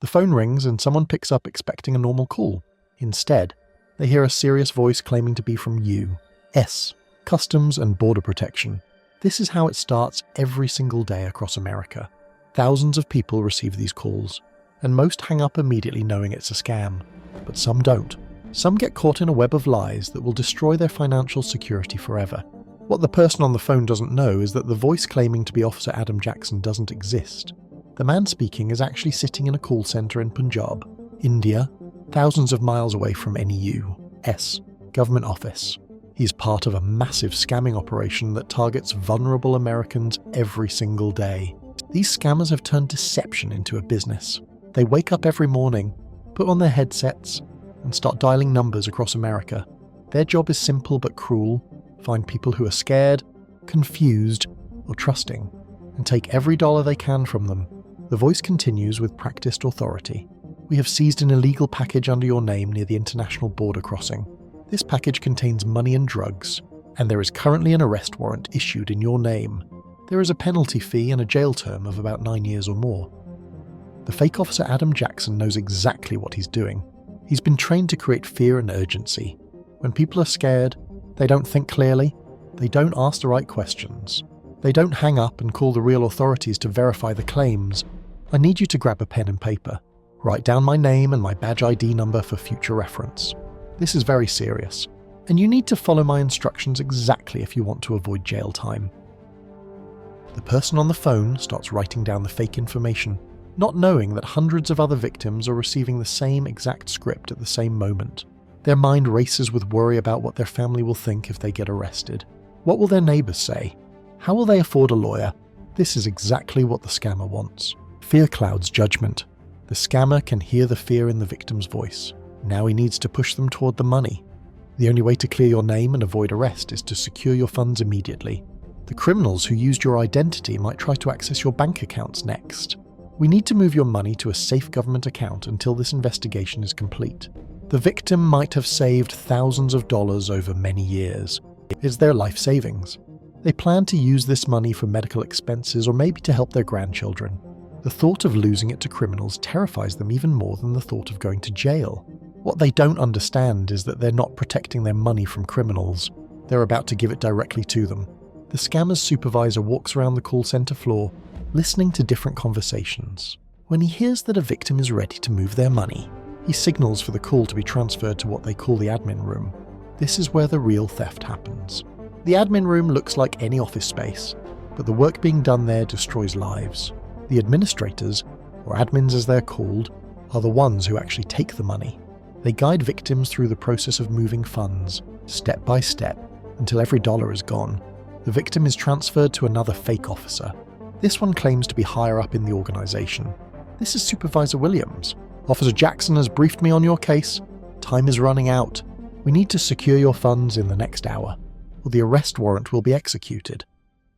The phone rings and someone picks up expecting a normal call. Instead, they hear a serious voice claiming to be from U.S. Customs and Border Protection. This is how it starts every single day across America. Thousands of people receive these calls, and most hang up immediately knowing it's a scam. But some don't. Some get caught in a web of lies that will destroy their financial security forever. What the person on the phone doesn't know is that the voice claiming to be Officer Adam Jackson doesn't exist. The man speaking is actually sitting in a call center in Punjab, India, thousands of miles away from any U.S. government office. He's part of a massive scamming operation that targets vulnerable Americans every single day. These scammers have turned deception into a business. They wake up every morning, put on their headsets, and start dialing numbers across America. Their job is simple but cruel: find people who are scared, confused, or trusting, and take every dollar they can from them. The voice continues with practiced authority. We have seized an illegal package under your name near the international border crossing. This package contains money and drugs, and there is currently an arrest warrant issued in your name. There is a penalty fee and a jail term of about 9 years or more. The fake officer Adam Jackson knows exactly what he's doing. He's been trained to create fear and urgency. When people are scared, they don't think clearly, they don't ask the right questions, they don't hang up and call the real authorities to verify the claims. I need you to grab a pen and paper. Write down my name and my badge ID number for future reference. This is very serious, and you need to follow my instructions exactly if you want to avoid jail time. The person on the phone starts writing down the fake information, not knowing that hundreds of other victims are receiving the same exact script at the same moment. Their mind races with worry about what their family will think if they get arrested. What will their neighbors say? How will they afford a lawyer? This is exactly what the scammer wants. Fear clouds judgment. The scammer can hear the fear in the victim's voice. Now he needs to push them toward the money. The only way to clear your name and avoid arrest is to secure your funds immediately. The criminals who used your identity might try to access your bank accounts next. We need to move your money to a safe government account until this investigation is complete. The victim might have saved thousands of dollars over many years. It's their life savings. They plan to use this money for medical expenses or maybe to help their grandchildren. The thought of losing it to criminals terrifies them even more than the thought of going to jail. What they don't understand is that they're not protecting their money from criminals. They're about to give it directly to them. The scammer's supervisor walks around the call center floor, listening to different conversations. When he hears that a victim is ready to move their money, he signals for the call to be transferred to what they call the admin room. This is where the real theft happens. The admin room looks like any office space, but the work being done there destroys lives. The administrators, or admins as they're called, are the ones who actually take the money. They guide victims through the process of moving funds, step by step, until every dollar is gone. The victim is transferred to another fake officer. This one claims to be higher up in the organization. This is Supervisor Williams. Officer Jackson has briefed me on your case. Time is running out. We need to secure your funds in the next hour, or the arrest warrant will be executed.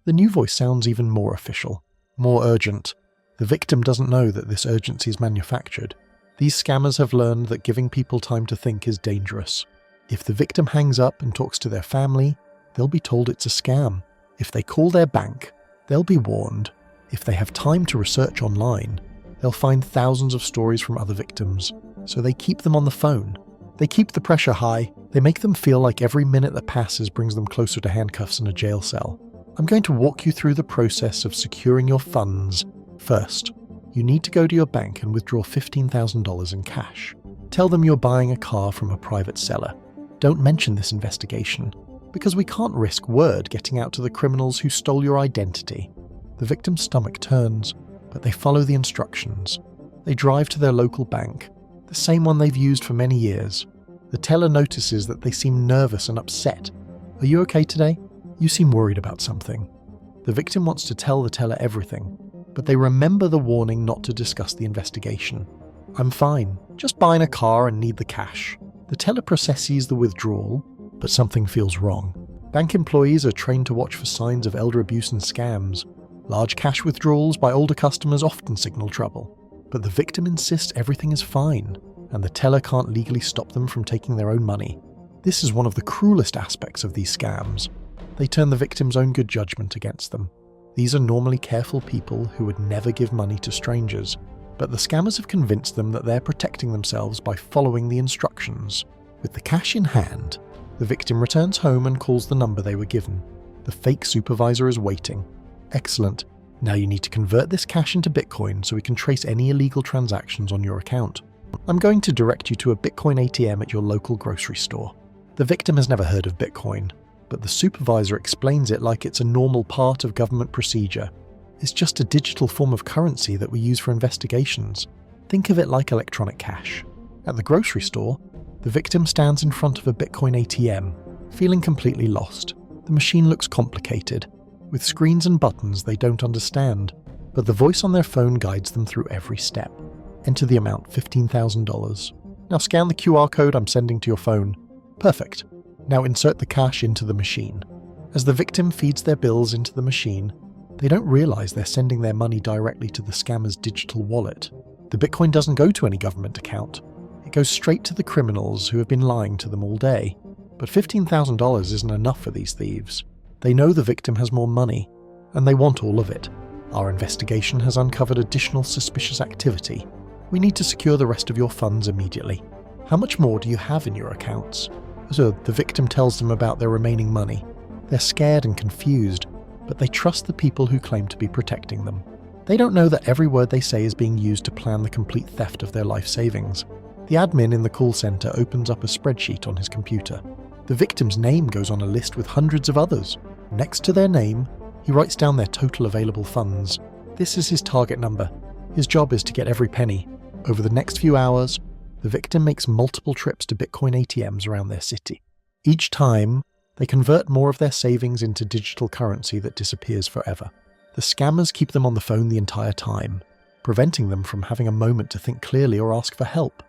The new voice sounds even more official, more urgent. The victim doesn't know that this urgency is manufactured. These scammers have learned that giving people time to think is dangerous. If the victim hangs up and talks to their family, they'll be told it's a scam. If they call their bank, they'll be warned. If they have time to research online, they'll find thousands of stories from other victims, so they keep them on the phone. They keep the pressure high. They make them feel like every minute that passes brings them closer to handcuffs in a jail cell. I'm going to walk you through the process of securing your funds. First, you need to go to your bank and withdraw $15,000 in cash. Tell them you're buying a car from a private seller. Don't mention this investigation, because we can't risk word getting out to the criminals who stole your identity. The victim's stomach turns, but they follow the instructions. They drive to their local bank, the same one they've used for many years. The teller notices that they seem nervous and upset. Are you okay today? You seem worried about something. The victim wants to tell the teller everything, but they remember the warning not to discuss the investigation. I'm fine, just buying a car and need the cash. The teller processes the withdrawal, but something feels wrong. Bank employees are trained to watch for signs of elder abuse and scams. Large cash withdrawals by older customers often signal trouble. But the victim insists everything is fine, and the teller can't legally stop them from taking their own money. This is one of the cruelest aspects of these scams. They turn the victim's own good judgment against them. These are normally careful people who would never give money to strangers. but the scammers have convinced them that they're protecting themselves by following the instructions. With the cash in hand, the victim returns home and calls the number they were given. The fake supervisor is waiting. Excellent. Now you need to convert this cash into Bitcoin so we can trace any illegal transactions on your account. I'm going to direct you to a Bitcoin ATM at your local grocery store. The victim has never heard of Bitcoin, but the supervisor explains it like it's a normal part of government procedure. It's just a digital form of currency that we use for investigations. Think of it like electronic cash. At the grocery store, the victim stands in front of a Bitcoin ATM, feeling completely lost. The machine looks complicated, with screens and buttons they don't understand, but the voice on their phone guides them through every step. Enter the amount, $15,000. Now scan the QR code I'm sending to your phone. Perfect. Now insert the cash into the machine. As the victim feeds their bills into the machine, they don't realize they're sending their money directly to the scammer's digital wallet. The Bitcoin doesn't go to any government account. It goes straight to the criminals who have been lying to them all day. But $15,000 isn't enough for these thieves. They know the victim has more money, and they want all of it. Our investigation has uncovered additional suspicious activity. We need to secure the rest of your funds immediately. How much more do you have in your accounts? So the victim tells them about their remaining money. They're scared and confused, but they trust the people who claim to be protecting them. They don't know that every word they say is being used to plan the complete theft of their life savings. The admin in the call center opens up a spreadsheet on his computer. The victim's name goes on a list with hundreds of others. Next to their name, he writes down their total available funds. This is his target number. His job is to get every penny. Over the next few hours, the victim makes multiple trips to Bitcoin ATMs around their city. Each time, they convert more of their savings into digital currency that disappears forever. The scammers keep them on the phone the entire time, preventing them from having a moment to think clearly or ask for help.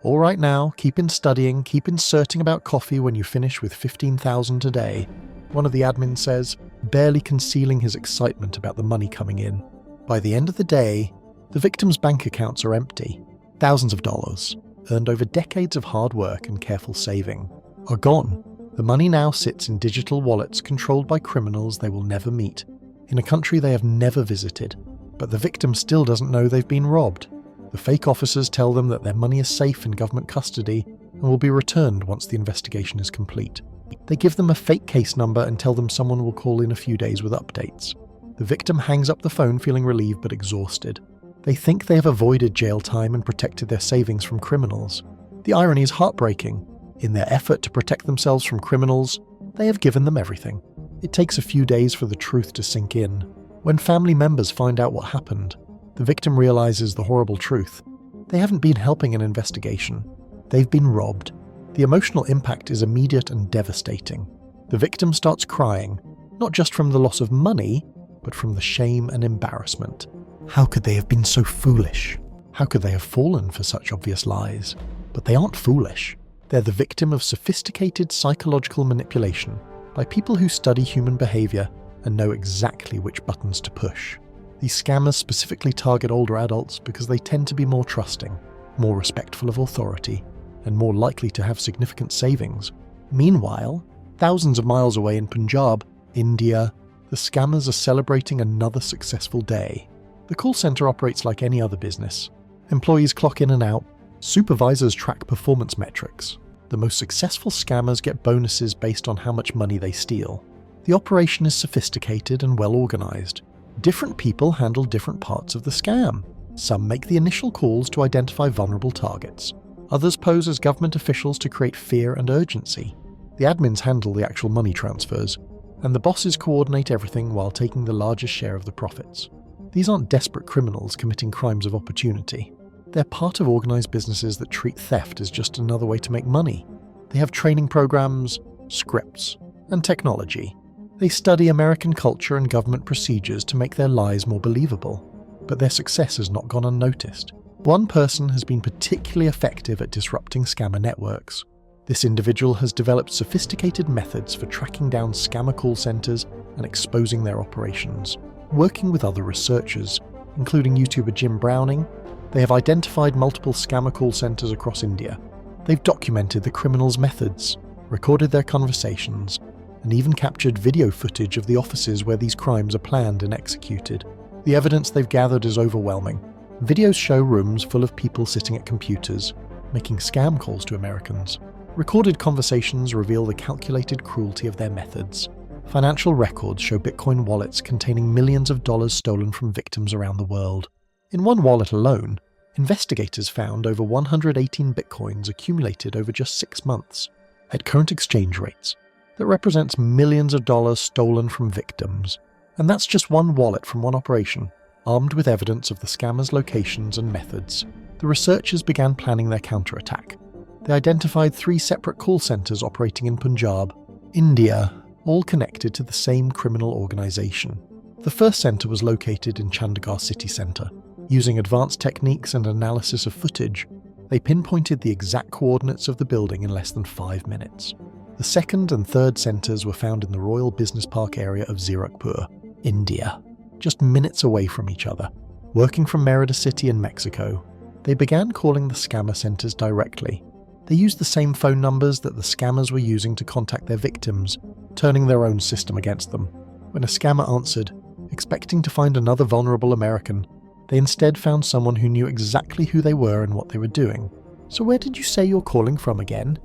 All right now, keep in studying, keep inserting about coffee when you finish with $15,000 today, one of the admins says, barely concealing his excitement about the money coming in. By the end of the day, the victim's bank accounts are empty. Thousands of dollars, earned over decades of hard work and careful saving, are gone. The money now sits in digital wallets controlled by criminals they will never meet, in a country they have never visited. But the victim still doesn't know they've been robbed. The fake officers tell them that their money is safe in government custody and will be returned once the investigation is complete. They give them a fake case number and tell them someone will call in a few days with updates. The victim hangs up the phone feeling relieved but exhausted. They think they have avoided jail time and protected their savings from criminals. The irony is heartbreaking. In their effort to protect themselves from criminals, they have given them everything. It takes a few days for the truth to sink in. When family members find out what happened, the victim realizes the horrible truth. They haven't been helping an investigation. They've been robbed. The emotional impact is immediate and devastating. The victim starts crying, not just from the loss of money, but from the shame and embarrassment. How could they have been so foolish? How could they have fallen for such obvious lies? But they aren't foolish. They're the victim of sophisticated psychological manipulation by people who study human behavior and know exactly which buttons to push. These scammers specifically target older adults because they tend to be more trusting, more respectful of authority, and more likely to have significant savings. Meanwhile, thousands of miles away in Punjab, India, the scammers are celebrating another successful day. The call center operates like any other business. Employees clock in and out. Supervisors track performance metrics. The most successful scammers get bonuses based on how much money they steal. The operation is sophisticated and well organized. Different people handle different parts of the scam. Some make the initial calls to identify vulnerable targets. Others pose as government officials to create fear and urgency. The admins handle the actual money transfers, and the bosses coordinate everything while taking the largest share of the profits. These aren't desperate criminals committing crimes of opportunity. They're part of organized businesses that treat theft as just another way to make money. They have training programs, scripts, and technology. They study American culture and government procedures to make their lies more believable. But their success has not gone unnoticed. One person has been particularly effective at disrupting scammer networks. This individual has developed sophisticated methods for tracking down scammer call centers and exposing their operations. Working with other researchers, including YouTuber Jim Browning, they have identified multiple scammer call centers across India. They've documented the criminals' methods, recorded their conversations, and even captured video footage of the offices where these crimes are planned and executed. The evidence they've gathered is overwhelming. Videos show rooms full of people sitting at computers, making scam calls to Americans. Recorded conversations reveal the calculated cruelty of their methods. Financial records show Bitcoin wallets containing millions of dollars stolen from victims around the world. In one wallet alone, investigators found over 118 Bitcoins accumulated over just 6 months. At current exchange rates, that represents millions of dollars stolen from victims. And that's just one wallet from one operation. Armed with evidence of the scammers' locations and methods, the researchers began planning their counterattack. They identified 3 separate call centers operating in Punjab, India, all connected to the same criminal organization. The first center was located in Chandigarh city center. Using advanced techniques and analysis of footage, they pinpointed the exact coordinates of the building in less than 5 minutes. The second and third centers were found in the Royal Business Park area of Zirakpur, India, just minutes away from each other. Working from Merida City in Mexico, they began calling the scammer centers directly. They used the same phone numbers that the scammers were using to contact their victims, turning their own system against them. When a scammer answered, expecting to find another vulnerable American, they instead found someone who knew exactly who they were and what they were doing. "So where did you say you're calling from again?"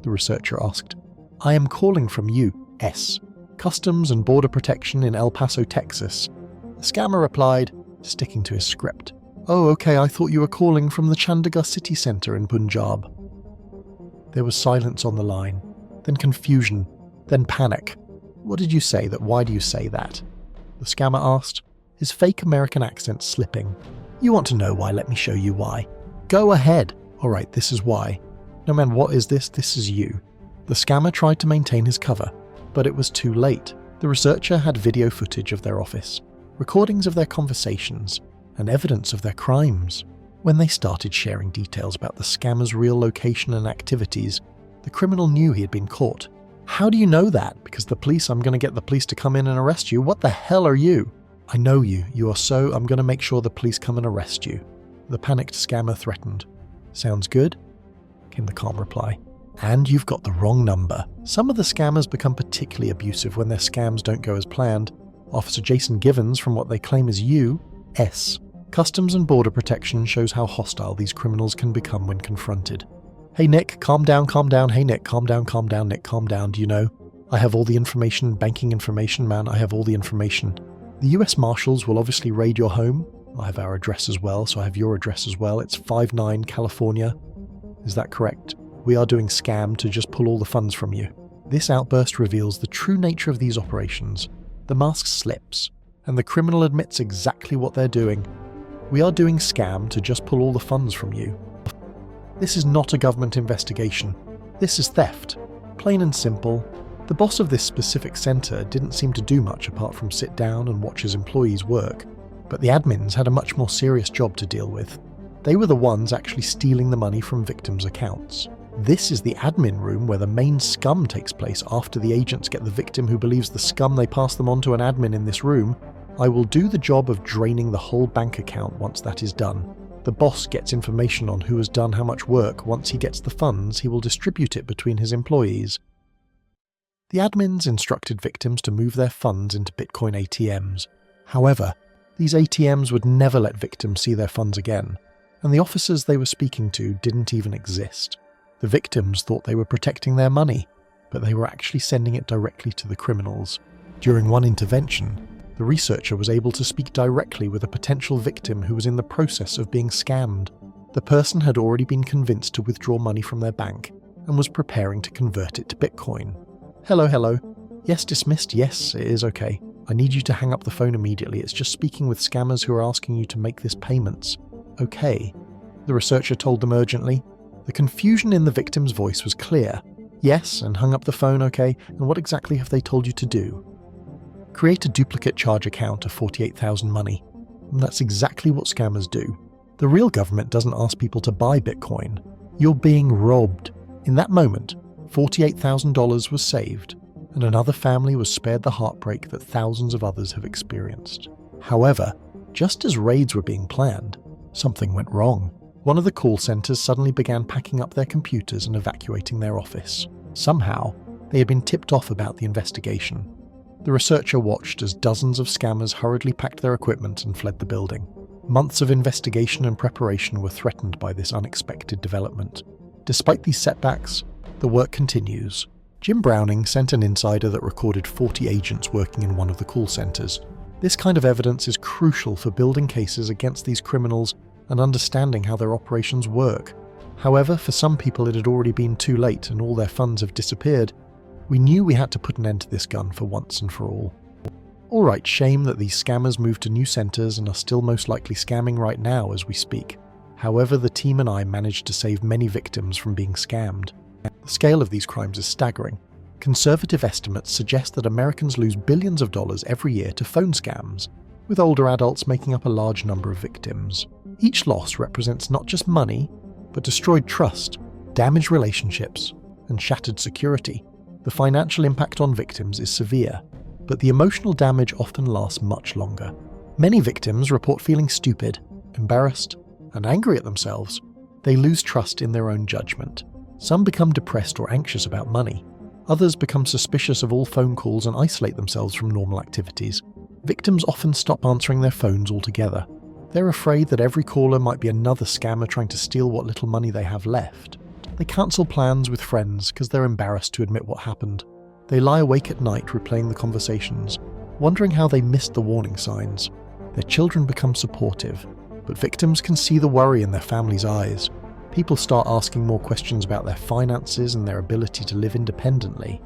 the researcher asked. "I am calling from U.S. Customs and Border Protection in El Paso, Texas." The scammer replied, sticking to his script. "Oh, okay, I thought you were calling from the Chandigarh city center in Punjab." There was silence on the line, then confusion, then panic. "What did you say? Why do you say that?" the scammer asked, his fake American accent slipping. "You want to know why? Let me show you why." "Go ahead." "Alright, this is why." "No man, what is this? This is you." The scammer tried to maintain his cover, but it was too late. The researcher had video footage of their office, recordings of their conversations, and evidence of their crimes. When they started sharing details about the scammer's real location and activities, the criminal knew he had been caught. "How do you know that?" "Because I'm going to get the police to come in and arrest you." "What the hell are you?" "I know you. I'm going to make sure the police come and arrest you." The panicked scammer threatened. "Sounds good," came the calm reply. "And you've got the wrong number." Some of the scammers become particularly abusive when their scams don't go as planned. Officer Jason Givens, from what they claim is U.S. Customs and Border Protection, shows how hostile these criminals can become when confronted. "Hey Nick, calm down. Hey Nick, calm down, Nick, calm down. Do you know? I have all the information, banking information, man, I have all the information. The US Marshals will obviously raid your home. I have our address as well, so I have your address as well. It's 59 California. Is that correct? We are doing scam to just pull all the funds from you." This outburst reveals the true nature of these operations. The mask slips, and the criminal admits exactly what they're doing. "We are doing scam to just pull all the funds from you." This is not a government investigation. This is theft. Plain and simple. The boss of this specific center didn't seem to do much apart from sit down and watch his employees work, but the admins had a much more serious job to deal with. They were the ones actually stealing the money from victims' accounts. This is the admin room where the main scum takes place after the agents get the victim who believes the scum they pass them on to an admin in this room. I will do the job of draining the whole bank account once that is done. The boss gets information on who has done how much work. Once he gets the funds, he will distribute it between his employees. The admins instructed victims to move their funds into Bitcoin ATMs. However, these ATMs would never let victims see their funds again, and the officers they were speaking to didn't even exist. The victims thought they were protecting their money, but they were actually sending it directly to the criminals. During one intervention, the researcher was able to speak directly with a potential victim who was in the process of being scammed. The person had already been convinced to withdraw money from their bank and was preparing to convert it to Bitcoin. Hello. Yes, dismissed. Yes, it is okay. I need you to hang up the phone immediately. It's just speaking with scammers who are asking you to make this payments. Okay, the researcher told them urgently. The confusion in the victim's voice was clear. Yes, and hung up the phone, okay, and what exactly have they told you to do? Create a duplicate charge account of 48,000 money. And that's exactly what scammers do. The real government doesn't ask people to buy Bitcoin. You're being robbed. In that moment, $48,000 was saved, and another family was spared the heartbreak that thousands of others have experienced. However, just as raids were being planned, something went wrong. One of the call centers suddenly began packing up their computers and evacuating their office. Somehow, they had been tipped off about the investigation. The researcher watched as dozens of scammers hurriedly packed their equipment and fled the building. Months of investigation and preparation were threatened by this unexpected development. Despite these setbacks, the work continues. Jim Browning sent an insider that recorded 40 agents working in one of the call centers. This kind of evidence is crucial for building cases against these criminals and understanding how their operations work. However, for some people it had already been too late and all their funds have disappeared. We knew we had to put an end to this gun for once and for all. Alright, shame that these scammers moved to new centers and are still most likely scamming right now as we speak. However, the team and I managed to save many victims from being scammed. The scale of these crimes is staggering. Conservative estimates suggest that Americans lose billions of dollars every year to phone scams, with older adults making up a large number of victims. Each loss represents not just money, but destroyed trust, damaged relationships, and shattered security. The financial impact on victims is severe, but the emotional damage often lasts much longer. Many victims report feeling stupid, embarrassed, and angry at themselves. They lose trust in their own judgment. Some become depressed or anxious about money. Others become suspicious of all phone calls and isolate themselves from normal activities. Victims often stop answering their phones altogether. They're afraid that every caller might be another scammer trying to steal what little money they have left. They cancel plans with friends because they're embarrassed to admit what happened. They lie awake at night replaying the conversations, wondering how they missed the warning signs. Their children become supportive, but victims can see the worry in their families' eyes. People start asking more questions about their finances and their ability to live independently.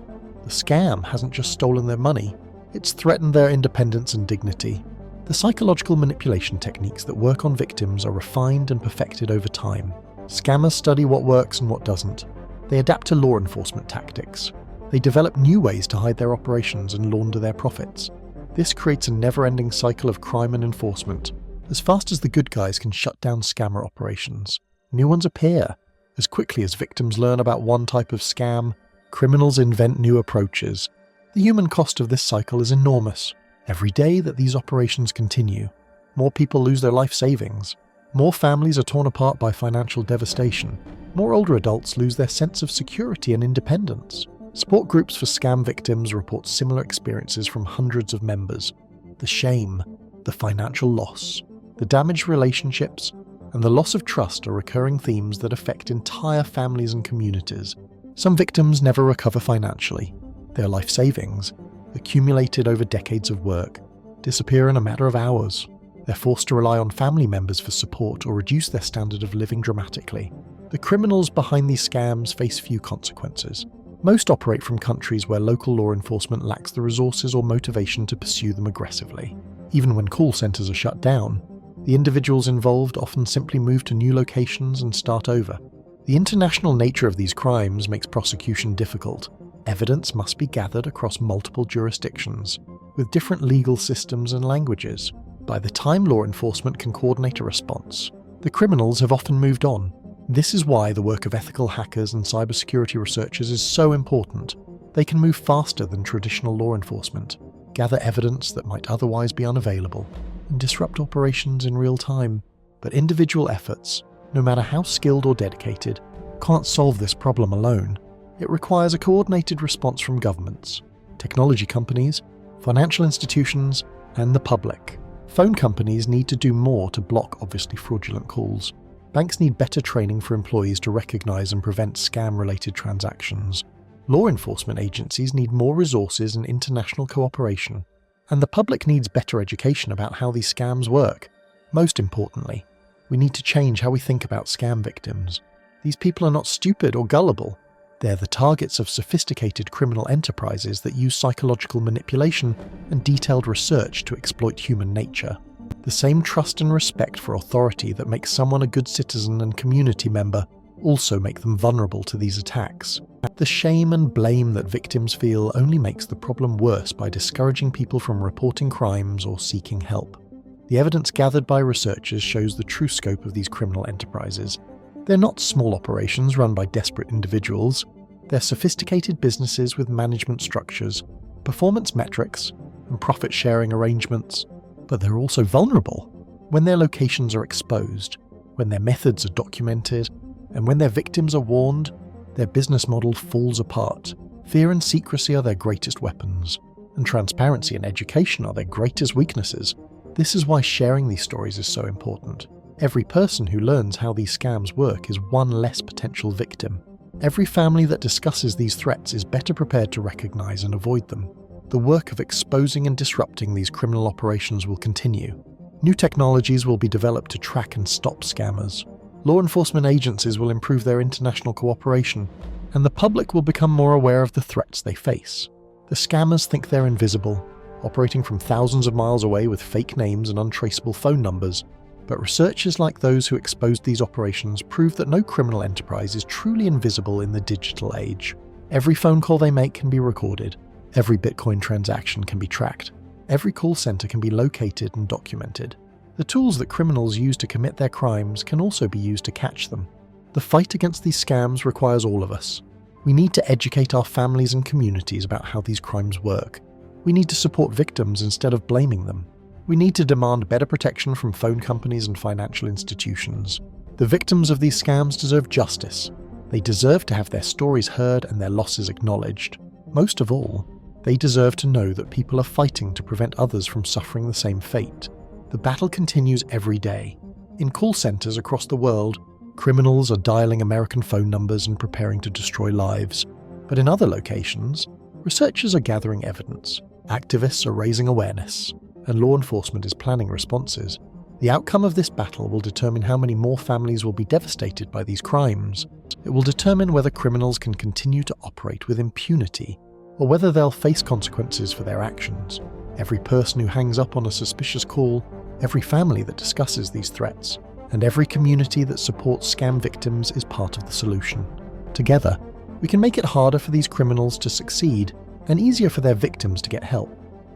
The scam hasn't just stolen their money, it's threatened their independence and dignity. The psychological manipulation techniques that work on victims are refined and perfected over time. Scammers study what works and what doesn't. They adapt to law enforcement tactics. They develop new ways to hide their operations and launder their profits. This creates a never-ending cycle of crime and enforcement. As fast as the good guys can shut down scammer operations, new ones appear. As quickly as victims learn about one type of scam, criminals invent new approaches. The human cost of this cycle is enormous. Every day that these operations continue, more people lose their life savings. More families are torn apart by financial devastation. More older adults lose their sense of security and independence. Support groups for scam victims report similar experiences from hundreds of members. The shame, the financial loss, the damaged relationships, and the loss of trust are recurring themes that affect entire families and communities. Some victims never recover financially. Their life savings, accumulated over decades of work, disappear in a matter of hours. They're forced to rely on family members for support or reduce their standard of living dramatically. The criminals behind these scams face few consequences. Most operate from countries where local law enforcement lacks the resources or motivation to pursue them aggressively. Even when call centers are shut down, the individuals involved often simply move to new locations and start over. The international nature of these crimes makes prosecution difficult. Evidence must be gathered across multiple jurisdictions, with different legal systems and languages. By the time law enforcement can coordinate a response, the criminals have often moved on. This is why the work of ethical hackers and cybersecurity researchers is so important. They can move faster than traditional law enforcement, gather evidence that might otherwise be unavailable, and disrupt operations in real time. But individual efforts, no matter how skilled or dedicated, can't solve this problem alone. It requires a coordinated response from governments, technology companies, financial institutions, and the public. Phone companies need to do more to block obviously fraudulent calls. Banks need better training for employees to recognize and prevent scam-related transactions. Law enforcement agencies need more resources and international cooperation. And the public needs better education about how these scams work. Most importantly, we need to change how we think about scam victims. These people are not stupid or gullible. They're the targets of sophisticated criminal enterprises that use psychological manipulation and detailed research to exploit human nature. The same trust and respect for authority that makes someone a good citizen and community member also make them vulnerable to these attacks. The shame and blame that victims feel only makes the problem worse by discouraging people from reporting crimes or seeking help. The evidence gathered by researchers shows the true scope of these criminal enterprises. They're not small operations run by desperate individuals. They're sophisticated businesses with management structures, performance metrics, and profit-sharing arrangements. But they're also vulnerable. When their locations are exposed, when their methods are documented, and when their victims are warned, their business model falls apart. Fear and secrecy are their greatest weapons, and transparency and education are their greatest weaknesses. This is why sharing these stories is so important. Every person who learns how these scams work is one less potential victim. Every family that discusses these threats is better prepared to recognize and avoid them. The work of exposing and disrupting these criminal operations will continue. New technologies will be developed to track and stop scammers. Law enforcement agencies will improve their international cooperation, and the public will become more aware of the threats they face. The scammers think they're invisible, operating from thousands of miles away with fake names and untraceable phone numbers. But researchers like those who exposed these operations prove that no criminal enterprise is truly invisible in the digital age. Every phone call they make can be recorded. Every Bitcoin transaction can be tracked. Every call center can be located and documented. The tools that criminals use to commit their crimes can also be used to catch them. The fight against these scams requires all of us. We need to educate our families and communities about how these crimes work. We need to support victims instead of blaming them. We need to demand better protection from phone companies and financial institutions. The victims of these scams deserve justice. They deserve to have their stories heard and their losses acknowledged. Most of all, they deserve to know that people are fighting to prevent others from suffering the same fate. The battle continues every day. In call centers across the world, criminals are dialing American phone numbers and preparing to destroy lives. But in other locations, researchers are gathering evidence, activists are raising awareness, and law enforcement is planning responses. The outcome of this battle will determine how many more families will be devastated by these crimes. It will determine whether criminals can continue to operate with impunity, or whether they'll face consequences for their actions. Every person who hangs up on a suspicious call, every family that discusses these threats, and every community that supports scam victims is part of the solution. Together, we can make it harder for these criminals to succeed and easier for their victims to get help.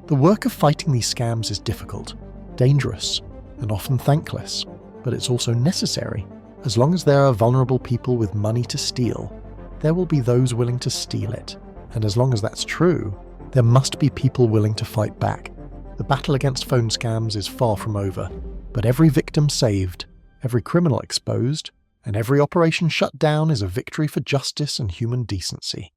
The work of fighting these scams is difficult, dangerous, and often thankless, but it's also necessary. As long as there are vulnerable people with money to steal, there will be those willing to steal it. And as long as that's true, there must be people willing to fight back. The battle against phone scams is far from over, but every victim saved, every criminal exposed, and every operation shut down is a victory for justice and human decency.